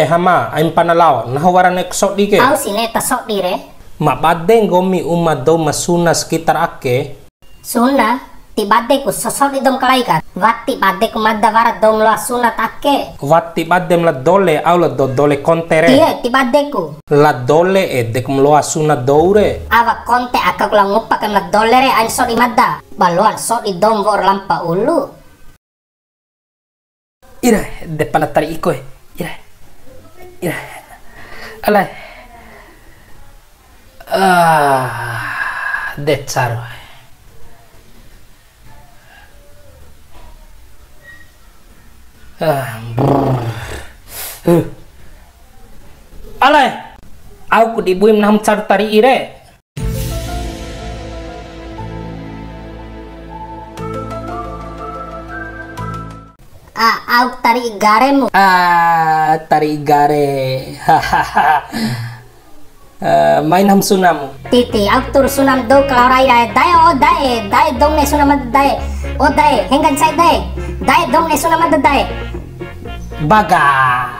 Hama, aim panalaw, nahawaran eksot di ke. Au sine tasok dire. Mabadeng gomi umado masuna sekitar ake. Suna, ti bade ku sosok idom kalai ka. Wati bade ku madda varat dom lo suna takke. Wati badem la dole au la dole kontere. Iya, ti bade ku. La dole dek mloa suna doure. Awa konte akak lang ngupak ang nagdolere ay so di madda. Baluan so di dom vor lampa ulu. Ira, de palatari iko Ira. Alay. De charo. Alay. Aku dibuim nam charo tari ire. Au tari igaremu. Tari igare. Main ham sunamu. Titi, au tur sunam do kalaurai dae dong ne sunam dae. Henggan sai dae dong ne sunam dae. Baga.